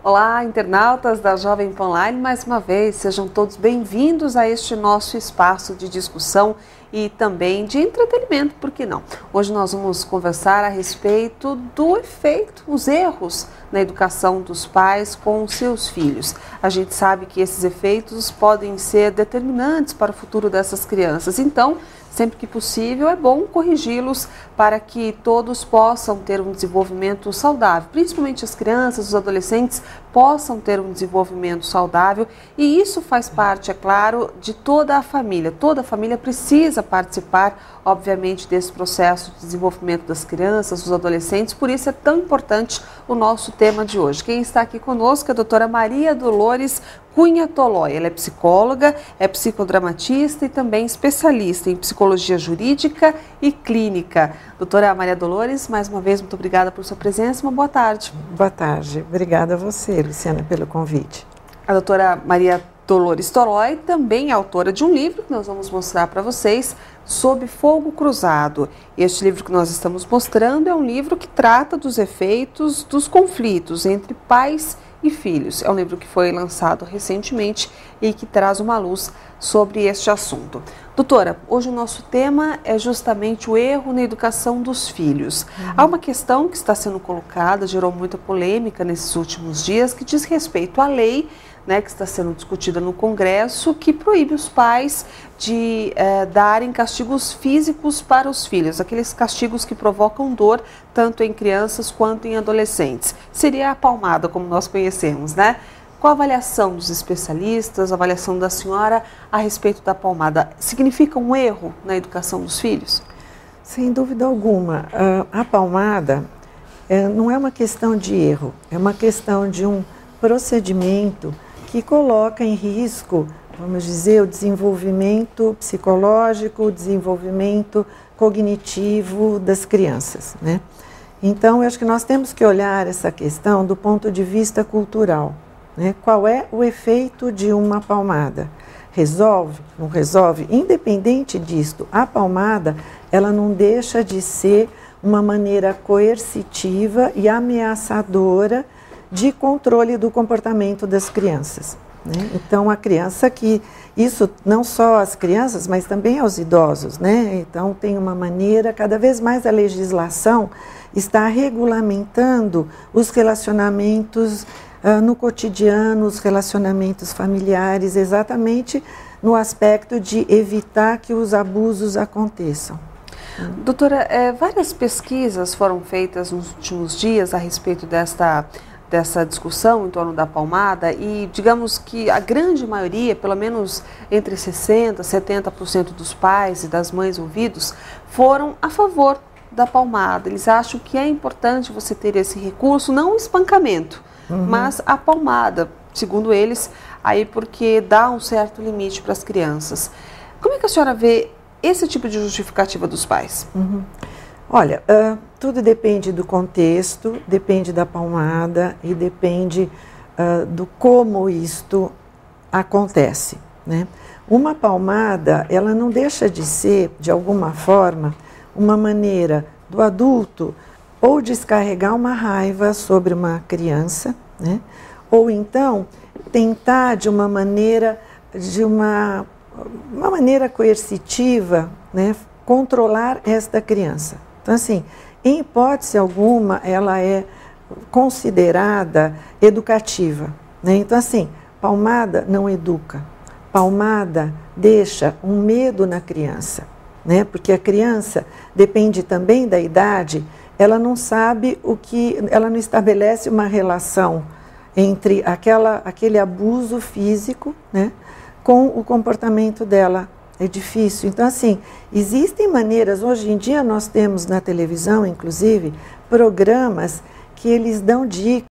Olá, internautas da Jovem Pan Online, mais uma vez, sejam todos bem-vindos a este nosso espaço de discussão e também de entretenimento, por que não? Hoje nós vamos conversar a respeito do efeito, os erros na educação dos pais com seus filhos. A gente sabe que esses efeitos podem ser determinantes para o futuro dessas crianças, então, sempre que possível, é bom corrigi-los para que todos possam ter um desenvolvimento saudável, principalmente as crianças, os adolescentes possam ter um desenvolvimento saudável, e isso faz parte, é claro, de toda a família. Toda a família precisa participar, obviamente, desse processo de desenvolvimento das crianças, dos adolescentes, por isso é tão importante o nosso tema de hoje. Quem está aqui conosco é a doutora Maria Dolores Cunha Tolói. Ela é psicóloga, é psicodramatista e também especialista em psicologia jurídica e clínica. Doutora Maria Dolores, mais uma vez, muito obrigada por sua presença. Uma boa tarde. Boa tarde. Obrigada a você, Luciana, pelo convite. A doutora Maria Dolores Tolói também é autora de um livro que nós vamos mostrar para vocês, Sob Fogo Cruzado. Este livro que nós estamos mostrando é um livro que trata dos efeitos dos conflitos entre pais e filhos. É um livro que foi lançado recentemente e que traz uma luz sobre este assunto. Doutora, hoje o nosso tema é justamente o erro na educação dos filhos. Há uma questão que está sendo colocada, gerou muita polêmica nesses últimos dias, que diz respeito à lei, que está sendo discutida no Congresso, que proíbe os pais de darem castigos físicos para os filhos, aqueles castigos que provocam dor tanto em crianças quanto em adolescentes. Seria a palmada, como nós conhecemos, né? Qual a avaliação dos especialistas, a avaliação da senhora a respeito da palmada? Significa um erro na educação dos filhos? Sem dúvida alguma. A palmada não é uma questão de erro, é uma questão de um procedimento que coloca em risco, vamos dizer, o desenvolvimento psicológico, o desenvolvimento cognitivo das crianças, né? Então, eu acho que nós temos que olhar essa questão do ponto de vista cultural, né? Qual é o efeito de uma palmada? Resolve? Não resolve? Independente disto, a palmada, ela não deixa de ser uma maneira coercitiva e ameaçadora de controle do comportamento das crianças, né? Então, a criança isso não só às crianças, mas também aos idosos, né? Então, tem uma maneira, cada vez mais a legislação está regulamentando os relacionamentos no cotidiano, os relacionamentos familiares, exatamente no aspecto de evitar que os abusos aconteçam. Doutora, várias pesquisas foram feitas nos últimos dias a respeito dessa discussão em torno da palmada e digamos que a grande maioria, pelo menos entre 60% e 70% dos pais e das mães ouvidos, foram a favor da palmada. Eles acham que é importante você ter esse recurso, não o espancamento, mas a palmada, segundo eles, aí porque dá um certo limite para as crianças. Como é que a senhora vê esse tipo de justificativa dos pais? Olha, tudo depende do contexto, depende da palmada e depende do como isto acontece, né? Uma palmada, ela não deixa de ser, de alguma forma, uma maneira do adulto ou descarregar uma raiva sobre uma criança, né? Ou então tentar de uma maneira coercitiva, né, controlar esta criança. Então, assim, em hipótese alguma, ela é considerada educativa, né? Então, assim, palmada não educa, palmada deixa um medo na criança, né? Porque a criança depende também da idade, ela não sabe ela não estabelece uma relação entre aquele abuso físico, né, com o comportamento dela. É difícil. Então, assim, existem maneiras, hoje em dia nós temos na televisão, inclusive, programas que eles dão dicas